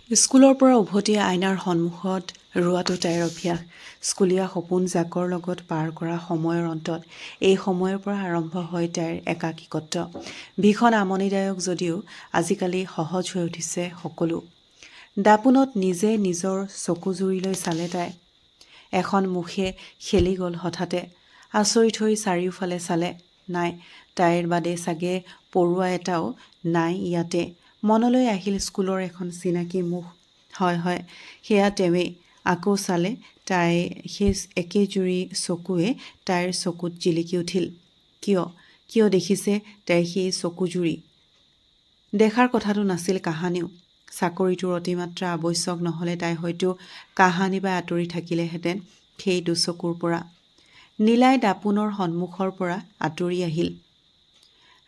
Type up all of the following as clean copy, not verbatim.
স্কুলৰ পৰা উভতি আইনাৰ সন্মুখত ৰোৱাটো তাইৰ অভ্যাস। স্কুলীয়া সপোন জাকৰ লগত পাৰ কৰা সময়ৰ অন্তত এই সময়ৰ পৰা আৰম্ভ হয় তাইৰ একাকীত্ব। ভীষণ আমনিদায়ক যদিও আজিকালি সহজ হৈ উঠিছে সকলো। দাপোনত নিজে নিজৰ চকুজুৰিলৈ চালে তাই। এখন মুখে খেলি গ'ল হঠাতে। আচৰিত হৈ চাৰিওফালে চালে। নাই, তাইৰ বাদে চাগে পৰুৱা এটাও নাই ইয়াতে। মনলৈ আহিল স্কুলৰ এখন চিনাকি মুখ। হয়, সেয়া তেওঁৱেই। আকৌ চালে তাই সেই একেজুৰি চকুৱে তাইৰ চকুত জিলিকি উঠিল। কিয় দেখিছে তাই সেই চকুজুৰি? দেখাৰ কথাটো নাছিল কাহানিও। চাকৰিটোৰ অতিমাত্ৰা আৱশ্যক নহ'লে তাই হয়তো কাহানিবা আঁতৰি থাকিলেহেঁতেন সেই দুচকুৰ পৰা। নীলাই দাপোনৰ সন্মুখৰ পৰা আঁতৰি আহিল।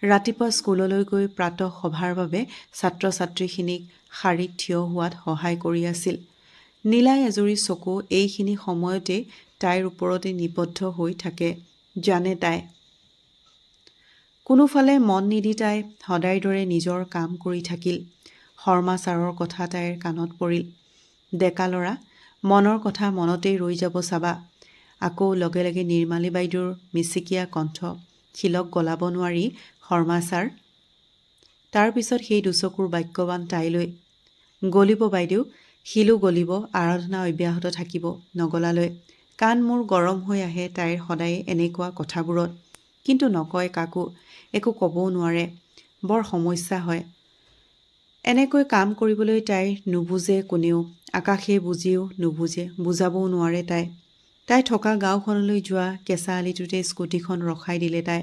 ৰাতিপুৱা স্কুললৈ গৈ প্ৰাতঃ সভাৰ বাবে ছাত্ৰ ছাত্ৰীখিনিক শাৰীত থিয় হোৱাত সহায় কৰি আছিল। নীলাই এজুৰি চকু এইখিনি সময়তেই তাইৰ ওপৰতে নিবদ্ধ হৈ থাকে জানে তাই। কোনোফালে মন নিদি তাই সদায়ৰ দৰে নিজৰ কাম কৰি থাকিল। শৰ্মা ছাৰৰ কথা তাইৰ কাণত পৰিল। ডেকা ল'ৰা, মনৰ কথা মনতেই ৰৈ যাব চাবা। আকৌ লগে লগে নিৰ্মালী বাইদেউৰ মিচিকীয়া কণ্ঠ। শিলক গলাব নোৱাৰি শৰ্মা ছাৰ। তাৰ পিছত সেই দুচকুৰ বাক্যবান তাইলৈ। গলিব বাইদেউ, শিলো গলিব, আৰাধনা অব্যাহত থাকিব নগলালৈ। কাণ মোৰ গৰম হৈ আহে তাইৰ সদায়ে এনেকুৱা কথাবোৰত। কিন্তু নকয় কাকো, একো ক'বও নোৱাৰে। বৰ সমস্যা হয়। এনেকৈ কাম কৰিবলৈ তাইৰ নুবুজে কোনেও। আকাশে বুজিও নুবুজে, বুজাবও নোৱাৰে তাই। তাই থকা গাঁওখনলৈ যোৱা কেঁচা আলিটোতে স্কুটিখন ৰখাই দিলে তাই।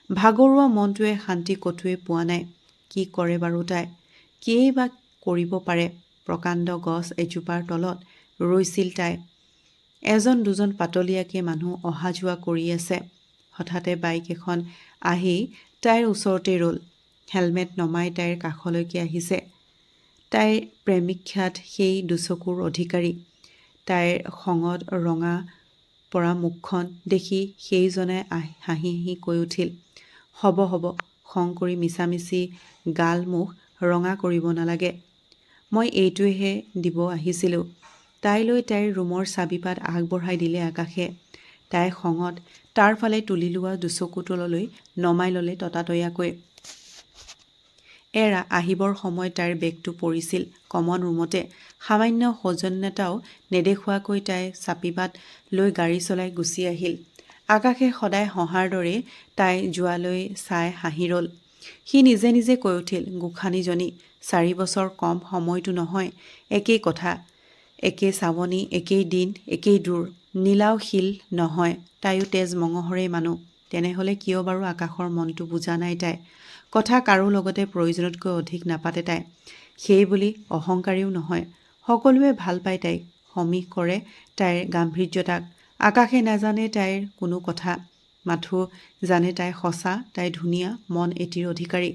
ভাগৰুৱা মনটোৱে শান্তি কতোৱে পোৱা নাই। কি কৰে বাৰু তাই? কিয়েই বা কৰিব পাৰে? প্ৰকাণ্ড গছ এজোপাৰ তলত ৰৈছিল তাই। এজন দুজন পাতলীয়াকে মানুহ অহা যোৱা কৰি আছে। হঠাতে বাইক এখন আহি তাইৰ ওচৰতে ৰ'ল। হেলমেট নমাই তাইৰ কাষলৈকে আহিছে। তাইৰ প্ৰেমিকখ্যাত সেই দুচকুৰ অধিকাৰী। তাইৰ খঙত ৰঙা পৰা মুখখন দেখি সেইজনে হাঁহি হাঁহি কৈ উঠিল, হ'ব, খং কৰি মিছামিছি গাল মুখ ৰঙা কৰিব নালাগে। মই এইটোহে দিব আহিছিলোঁ। তাইলৈ তাইৰ ৰুমৰ চাবিপাত আগবঢ়াই দিলে আকাশে। তাই খঙত তাৰ ফালে তুলি লোৱা দুচকু তললৈ নমাই ল'লে ততাতৈয়াকৈ। এৰা আহিবৰ সময়ত তাইৰ বেগটো পৰিছিল কমন ৰুমতে। সামান্য সৌজন্যতাও নেদেখুৱাকৈ তাই চাবিপাত লৈ গাড়ী চলাই গুচি আহিল। আকাশে সদায় হঁহাৰ দৰে তাই যোৱালৈ চাই হাঁহি ৰ'ল। সি নিজে নিজে কৈ উঠিল, গোসাঁনীজনী, 4 বছৰ কম সময়তো নহয়। একেই কথা, একে চাৱনি, একেই দিন, একেই দূৰ। নীলাও শিল নহয়, তাইও তেজ মঙহৰে মানুহ। তেনেহ'লে কিয় বাৰু আকাশৰ মনটো বুজা নাই তাই? কথা কাৰো লগতে প্ৰয়োজনতকৈ অধিক নাপাতে তাই। সেই বুলি অহংকাৰীও নহয়। সকলোৱে ভাল পায় তাইক, সমীহ কৰে তাইৰ গাম্ভীৰ্যতাক। আকাশে নাজানে তাইৰ কোনো কথা, মাথো জানে তাই সঁচা, তাই ধুনীয়া, মন এটিৰ অধিকাৰী।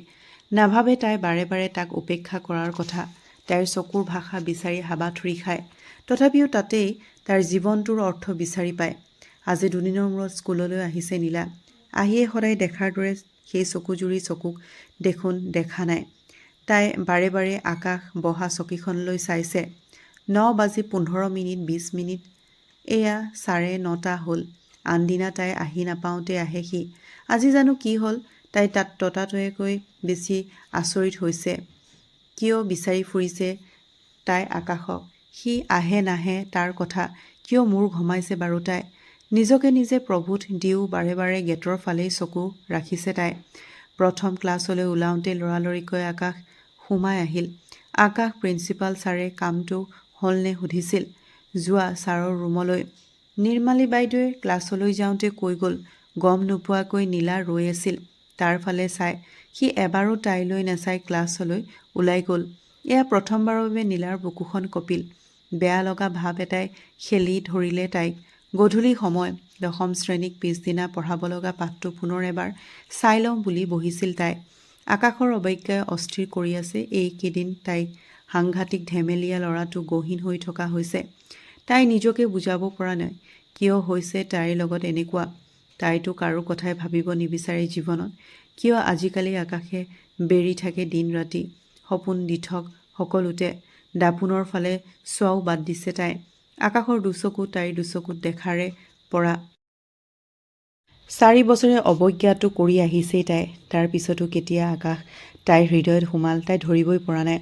নাভাবে তাই বাৰে বাৰে তাক উপেক্ষা কৰাৰ কথা। তাইৰ চকুৰ ভাষা বিচাৰি হাবাথুৰি খায়। তথাপিও তাতেই তাৰ জীৱনটোৰ অৰ্থ বিচাৰি পায়। আজি দুদিনৰ মূৰত স্কুললৈ আহিছে নীলা। আহিয়ে সদায় দেখাৰ দৰে সেই চকুজুৰি চকুক দেখোন দেখা নাই। তাই বাৰে বাৰে আকাশ বহা চকীখনলৈ চাইছে। 9:15, 20 মিনিট। এয়া 9:30 হ'ল। আনদিনা তাই আহি নাপাওঁতে আহে সি। আজি জানো কি হ'ল? তাই তাত ততাতৈয়াকৈ বেছি আচৰিত হৈছে। কিয় বিচাৰি ফুৰিছে তাই আকাশক? সি আহে নাহে তাৰ কথা। কিয় মূৰ ঘমাইছে বাৰু তাই? নিজকে নিজে প্ৰভূত দিও বাৰে বাৰে গেটৰ ফালেই চকু ৰাখিছে তাই। প্ৰথম ক্লাছলৈ ওলাওঁতে লৰালৰিকৈ আকাশ সোমাই আহিল। আকাশ প্ৰিন্সিপাল ছাৰে কামটো হ'লনে সুধিছিল। যোৱা ছাৰৰ ৰুমলৈ। নিৰ্মালী বাইদেৱে ক্লাছলৈ যাওঁতে কৈ গ'ল। গম নোপোৱাকৈ নীলা ৰৈ আছিল তাৰ ফালে চাই। সি এবাৰো তাইলৈ নাচাই ক্লাছলৈ ওলাই গ'ল। এয়া প্ৰথমবাৰৰ বাবে নীলাৰ বুকুখন কঁপিল। বেয়া লগা ভাৱ এটাই খেলি ধৰিলে তাইক। গধূলি সময়, 10ম শ্ৰেণীক পিছদিনা পঢ়াব লগা পাঠটো পুনৰ এবাৰ চাই লওঁ বুলি বহিছিল তাই। আকাশৰ অৱজ্ঞাই অস্থিৰ কৰি আছে এইকেইদিন তাইক। সাংঘাতিক ধেমেলীয়া ল'ৰাটো গহীন হৈ থকা হৈছে। তাই নিজকে বুজাব পৰা নাই কিয় হৈছে তাইৰ লগত এনেকুৱা। তাইতো কাৰো কথাই ভাবিব নিবিচাৰে জীৱনত। কিয় আজিকালি আকাশে বেৰি থাকে দিন ৰাতি, সপোন দিঠক সকলোতে। দাপোনৰ ফালে চোৱাও বাদ দিছে তাই। আকাশৰ দুচকু তাইৰ দুচকুত দেখাৰে পৰা 4 বছৰে অৱজ্ঞাটো কৰি আহিছেই তাই। তাৰ পিছতো কেতিয়া আকাশ তাইৰ হৃদয়ত সোমাল তাই ধৰিবই পৰা নাই।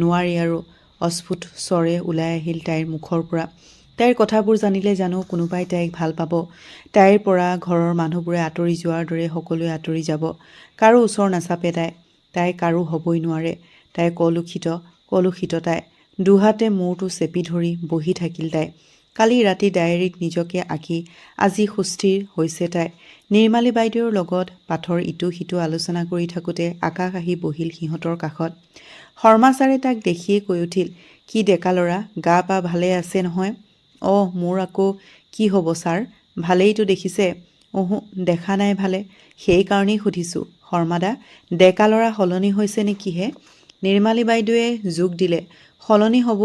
নোৱাৰি আৰু অস্ফুট স্বৰে ওলাই আহিল তাইৰ মুখৰ পৰা। তাইৰ কথাবোৰ জানিলে জানো কোনোবাই তাইক ভাল পাব। তাইৰ পৰা ঘৰৰ মানুহবোৰে আঁতৰি যোৱাৰ দৰে সকলোৱে আঁতৰি যাব। কাৰো ওচৰ নাচাপে তাই কাৰো হ'বই নোৱাৰে। তাই কলুষিত তাই। দুহাতে মূৰটো চেপি ধৰি বহি থাকিল তাই। কালি ৰাতি ডায়েৰীত নিজকে আঁকি আজি সুস্থিৰ হৈছে তাই। নিৰ্মালী বাইদেউৰ লগত পাঠৰ ইটো সিটো আলোচনা কৰি থাকোঁতে আকাশ আহি বহিল সিহঁতৰ কাষত। শৰ্মা ছাৰে তাক দেখিয়ে কৈ উঠিল, কি ডেকা ল'ৰা, গা পা ভালে আছে নহয়? মোৰ আকৌ কি হ'ব ছাৰ, ভালেইতো দেখিছে। দেখা নাই ভালে, সেইকাৰণেই সুধিছোঁ। শৰ্মাদা, ডেকা ল'ৰা সলনি হৈছে নেকি হে? নিৰ্মালী বাইদেৱে যোগ দিলে। সলনি হ'ব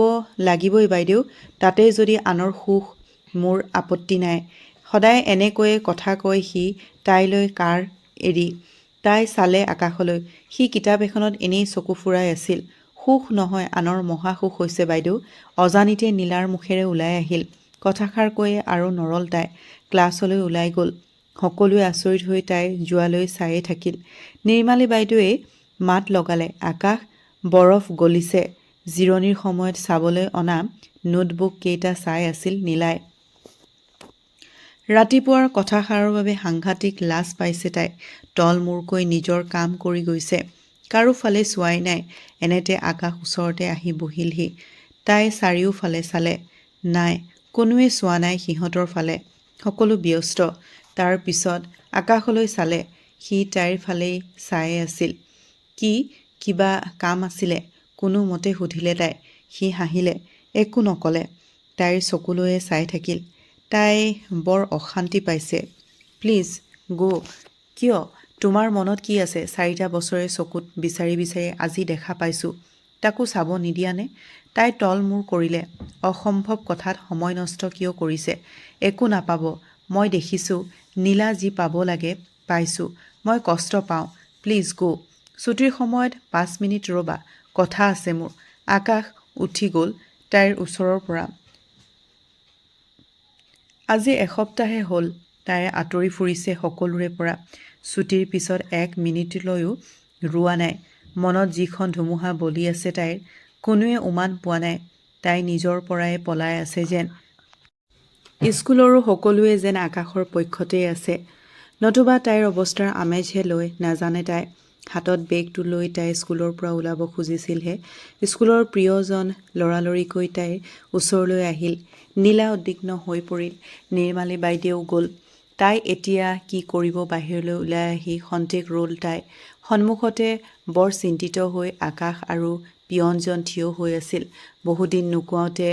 লাগিবই বাইদেউ, তাতে যদি আনৰ সুখ মোৰ আপত্তি নাই। সদায় এনেকৈয়ে কথা কয় সি তাইলৈ কাৰ এৰি। তাই চালে আকাশলৈ। সি কিতাপ এখনত এনেই চকু ফুৰাই আছিল। সুখ নহয়, আনৰ মহাসুখ হৈছে বাইদেউ। অজানিতে নীলাৰ মুখেৰে ওলাই আহিল। কথাষাৰ কৈয়ে আৰু নৰল তাই। ক্লাছলৈ ওলাই গ'ল। সকলোৱে আচৰিত হৈ তাই যোৱালৈ চায়ে থাকিল। নিৰ্মালী বাইদেৱে মাত লগালে, আকাশ, বৰফ গলিছে। জিৰণিৰ সময়ত চাবলৈ অনা নোটবুক কেইটা চাই আছিল নীলাই। ৰাতিপুৱাৰ কথাষাৰৰ বাবে সাংঘাতিক লাজ পাইছে তাই। তল মূৰকৈ নিজৰ কাম কৰি গৈছে। কাৰো ফালে চোৱাই নাই। এনেতে আকাশ ওচৰতে আহি বহিলহি। তাই চাৰিওফালে চালে। নাই, কোনোৱে চোৱা নাই সিহঁতৰ ফালে। সকলো ব্যস্ত। তাৰ পিছত আকাশলৈ চালে। সি তাইৰ ফালেই চায়ে আছিল। কিবা কাম আছিলে? কোনোমতে সুধিলে তাই। সি হাঁহিলে, একো নক'লে। তাইৰ চকুলৈয়ে চাই থাকিল। তাই বৰ অশান্তি পাইছে। প্লিজ গ'। কিয়? তোমাৰ মনত কি আছে? 4টা বছৰে চকুত বিচাৰি বিচাৰি আজি দেখা পাইছোঁ। তাকো চাব নিদিয়ানে? তাই তল মূৰ কৰিলে। অসম্ভৱ কথাত সময় নষ্ট কিয় কৰিছে? একো নাপাব। মই দেখিছোঁ, নীলা যি পাব লাগে পাইছোঁ। মই কষ্ট পাওঁ। প্লিজ গ'। ছুটিৰ সময়ত 5 মিনিট ৰ'বা, কথা আছে মোৰ। আকাশ উঠি গ'ল তাইৰ ওচৰৰ পৰা। আজি এসপ্তাহে হ'ল তাই আঁতৰি ফুৰিছে সকলোৰে পৰা। ছুটিৰ পিছত 1 মিনিটলৈও ৰোৱা নাই। মনত যিখন ধুমুহা বলি আছে তাইৰ, কোনোৱে উমান পোৱা নাই। তাই নিজৰ পৰাই পলাই আছে যেন। স্কুলৰো সকলোৱে যেন আকাশৰ পক্ষতেই আছে। নতুবা তাইৰ অৱস্থাৰ আমেজহে লৈ নাজানে তাই। হাতত বেগটো লৈ তাই স্কুলৰ পৰা ওলাব খুজিছিলহে। স্কুলৰ প্ৰিয়জন লৰালৰিকৈ তাইৰ ওচৰলৈ আহিল। নীলা উদ্বিগ্ন হৈ পৰিল। নিৰ্মালী বাইদেউ গ'ল। তাই এতিয়া কি কৰিব? বাহিৰলৈ ওলাই আহি খন্তেক ৰ'ল তাই। সন্মুখতে বৰ চিন্তিত হৈ আকাশ আৰু পিয়নজন থিয় হৈ আছিল। বহুদিন নোকোৱাওঁতে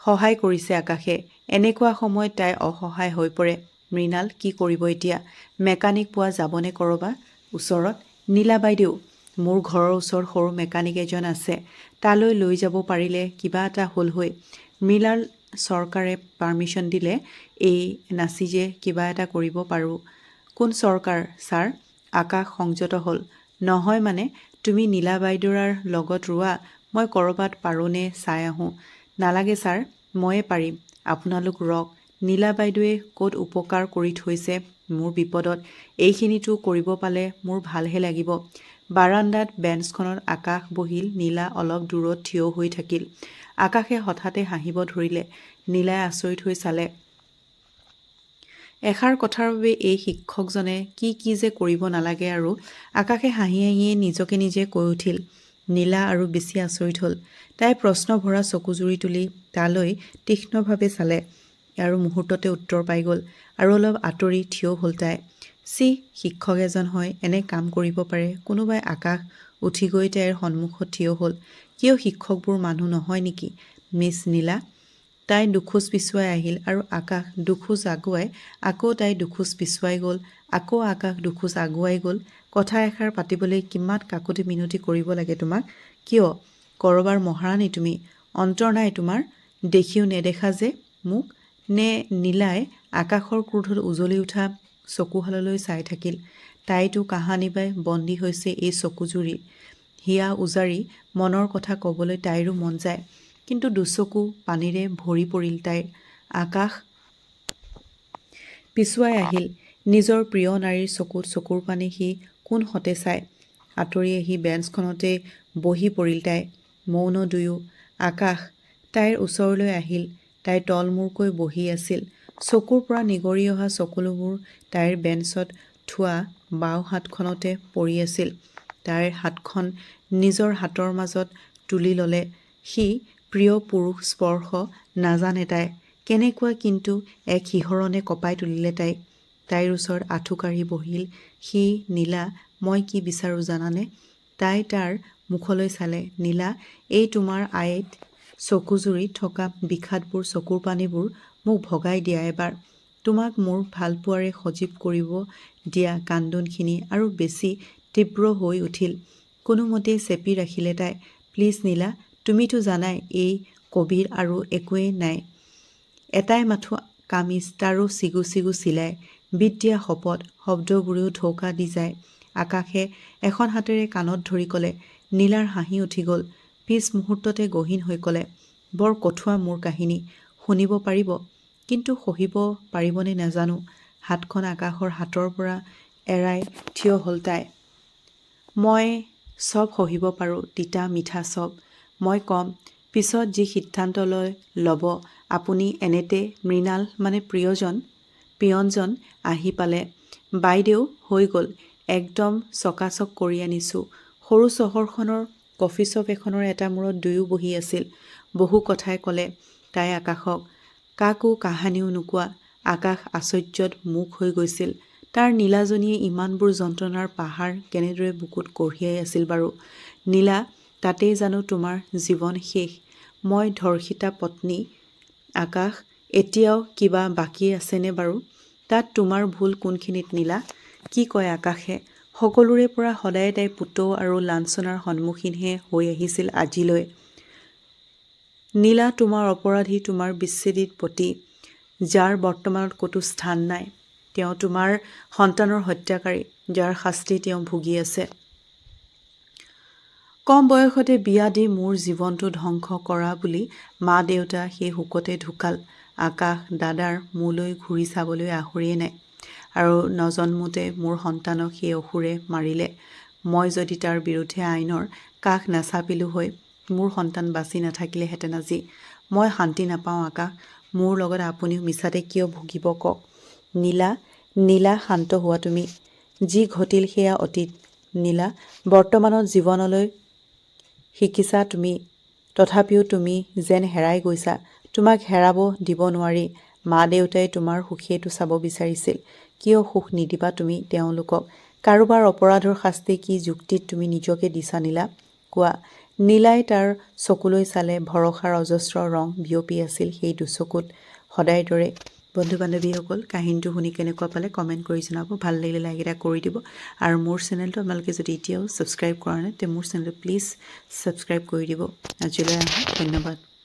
সহায় কৰিছে আকাশে। এনেকুৱা সময়ত তাই অসহায় হৈ পৰে। মৃণাল, কি কৰিব এতিয়া? মেকানিক পোৱা যাবনে ক'ৰবাত ওচৰত? নীলা বাইদেউ, মোৰ ঘৰৰ ওচৰত সৰু মেকানিক এজন আছে। তালৈ লৈ যাব পাৰিলে কিবা এটা হ'ল হৈ। মৃণাল, চৰকাৰে পাৰ্মিশ্যন দিলে এই নাচিজে কিবা এটা কৰিব পাৰোঁ। কোন চৰকাৰ ছাৰ? আকাশ সংযত হ'ল। নহয় মানে, তুমি নীলা বাইদেউৰ লগত ৰোৱা, মই ক'ৰবাত পাৰোঁনে চাই আহোঁ। নালাগে ছাৰ, ময়ে পাৰিম। আপোনালোক ৰওক। নীলা বাইদেৱে ক'ত উপকাৰ কৰি থৈছে মোৰ বিপদত। এইখিনিতো কৰিব পালে মোৰ ভালহে লাগিব। বাৰান্দাত বেঞ্চখনত আকাশ বহিল। নীলা অলপ দূৰত থিয় হৈ থাকিল। আকাশে হঠাতে হাঁহিব ধৰিলে। নীলাই আচৰিত হৈ চালে। এষাৰ কথাৰ বাবে এই শিক্ষকজনে কি যে কৰিব নালাগে আৰু। আকাশে হাঁহি হাঁহিয়ে নিজকে নিজে কৈ উঠিল। নীলা আৰু বেছি আচৰিত হ'ল। তাই প্ৰশ্ন ভৰা চকুজুৰি তুলি তালৈ তীক্ষ্ণভাৱে চালে আৰু মুহূৰ্ততে উত্তৰ পাই গ'ল। আৰু অলপ আঁতৰি থিয় হ'ল তাই। শিক্ষক এজন হয় এনে কাম কৰিব পাৰে? কোনোবাই? আকাশ উঠি গৈ তাইৰ সন্মুখত থিয় হ'ল। কিয় শিক্ষকবোৰ মানুহ নহয় নেকি? মিছ নীলা। তাই দুখোজ পিছুৱাই আহিল আৰু আকাশ দুখোজ আগুৱাই। আকৌ তাই দুখোজ পিছুৱাই গ'ল। আকৌ আকাশ দুখোজ আগুৱাই গ'ল। কথা এষাৰ পাতিবলৈ কিমান কাকুতি মিনতি কৰিব লাগে তোমাক? কিয়? ক'ৰবাৰ মহাৰাণী তুমি? অন্তৰ নাই তোমাৰ? দেখিও নেদেখা যে মোক? নে? নীলাই আকাশৰ ক্ৰোধত উজলি উঠা চকুহাললৈ চাই থাকিল। তাইতো কাহানিবাই বন্দী হৈছে এই চকুজুৰিত। হিয়া উজাৰি মনৰ কথা ক'বলৈ তাইৰো মন যায়, কিন্তু দুচকু পানীৰে ভৰি পৰিল তাইৰ। আকাশ পিছুৱাই আহিল। নিজৰ প্ৰিয় নাৰীৰ চকুত চকুৰ পানী সি কোনহতে চায়। আঁতৰি আহি বেঞ্চখনতে বহি পৰিল তাই। মৌন দুয়ো। আকাশ তাইৰ ওচৰলৈ আহিল। তাই তলমূৰকৈ বহি আছিল। চকুৰ পৰা নিগৰি অহা চকুলোবোৰ তাইৰ বেঞ্চত থোৱা বাওঁ হাতখনতে পৰি আছিল। তাইৰ হাতখন নিজৰ হাতৰ মাজত তুলি ল'লে সি। প্ৰিয় পুৰুষ স্পৰ্শ নাজানে তাই কেনেকুৱা, কিন্তু এক শিহৰণে কঁপাই তুলিলে তাইক। তাইৰ ওচৰত আঁঠু কাঢ়ি বহিল সি। নীলা, মই কি বিচাৰোঁ জানানে? তাই তাৰ মুখলৈ চালে। নীলা, এই তোমাৰ আইত চকুজুৰিত থকা বিষাদবোৰ, চকুৰ পানীবোৰ মোক ভগাই দিয়া এবাৰ। তোমাক মোৰ ভালপোৱাৰে সজীৱ কৰিব দিয়া কান্দোনখিনি আৰু বেছি তীব্ৰ হৈ উঠিল। কোনোমতেই চেপি ৰাখিলে তাই। প্লিজ নীলা, তুমিতো জানাই এই কবিৰ আৰু একোৱেই নাই। এটাই মাথো কামিজ, তাৰো চিগু চিগু চিলাই। বিধ দিয়া শপত, শব্দবোৰেও ঢৌকা দি যায়। আকাশে এখন হাতেৰে কাণত ধৰি ক'লে। নীলাৰ হাঁহি উঠি গ'ল। পিছ মুহূৰ্ততে গহীন হৈ ক'লে, বৰ কঠুৱা মোৰ কাহিনী। শুনিব পাৰিব, কিন্তু সহিব পাৰিবনে নাজানো। হাতখন আকাশৰ হাতৰ পৰা এৰাই থিয় হ'ল তাই। মই চব সহিব পাৰোঁ, তিতা মিঠা চব। মই ক'ম পিছত যি সিদ্ধান্ত ল'ব আপুনি। এনেতে মৃণাল মানে পিয়নজন আহি পালে। বাইদেউ, হৈ গ'ল, একদম চকাচক কৰি আনিছোঁ। সৰু চহৰখনৰ কফিশ্বপ এখনৰ এটা মূৰত দুয়ো বহি আছিল। বহু কথাই ক'লে তাই আকাশক। কাকো কাহানিও নোকোৱা। আকাশ আশ্চৰ্যত মুখ হৈ গৈছিল। তাৰ নীলাজনীয়ে ইমানবোৰ যন্ত্ৰণাৰ পাহাৰ কেনেদৰে বুকুত কঢ়িয়াই আছিল বাৰু? নীলা, তাতেই জানো তোমাৰ জীৱন শেষ? মই ধৰ্ষিতা পত্নী। আকাশ, এতিয়াও কিবা বাকী আছেনে বাৰু? তাত তোমাৰ ভুল কোনখিনিত নীলা? কি কয় আকাশে? সকলোৰে পৰা সদায় তাই পুতৌ আৰু লাঞ্ছনাৰ সন্মুখীনহে হৈ আহিছিল আজিলৈ। নীলা, তোমাৰ অপৰাধী তোমাৰ বিচ্ছেদিত পতি, যাৰ বৰ্তমানত ক'তো স্থান নাই। তেওঁ তোমাৰ সন্তানৰ হত্যাকাৰী, যাৰ শাস্তি তেওঁ ভুগি আছে। কম বয়সতে বিয়া দি মোৰ জীৱনটো ধ্বংস কৰা বুলি মা দেউতা সেই শোকতে ঢুকাল। আকাশ, দাদাৰ মোলৈ ঘূৰি চাবলৈ আহৰিয়ে নাই। আৰু নজন্মোতে মোৰ সন্তানক সেই অসুৰে মাৰিলে। মই যদি তাৰ বিৰুদ্ধে আইনৰ কাষ নাচাপিলোঁ হৈ, মোৰ সন্তান বাচি নাথাকিলেহেঁতেন আজি। মই শান্তি নাপাওঁ আকাশ। মোৰ লগত আপুনিও মিছাতে কিয় ভুগিব কওক? নীলা, শান্ত হোৱা তুমি। যি ঘটিল সেয়া অতীত। নীলা, বৰ্তমানত জীৱনলৈ শিকিছা তুমি। তথাপিও তুমি যেন হেৰাই গৈছা। তোমাক হেৰাব দিব নোৱাৰি। মা দেউতাই তোমাৰ সুখেইটো চাব বিচাৰিছিল। কিয় সুখ নিদিবা তুমি তেওঁলোকক? কাৰোবাৰ অপৰাধৰ শাস্তি কি যুক্তিত তুমি নিজকে দিছা নীলা? কোৱা। নীলাই তাৰ চকুলৈ চালে। ভৰসাৰ অজস্ৰ ৰং বিয়পি আছিল সেই দুচকুত সদায়ৰ দৰে। বন্ধু বান্ধৱীসকল, কাহিনীটো শুনি কেনেকুৱা পালে কমেণ্ট কৰি জনাব। ভাল লাগিলে লাইক এটা কৰি দিব। আৰু মোৰ চেনেলটো আপোনালোকে যদি এতিয়াও ছাবস্ক্ৰাইব কৰা নাই, তে মোৰ চেনেলটো প্লিজ ছাবস্ক্ৰাইব কৰি দিব। আজিলৈ আহোঁ। ধন্যবাদ।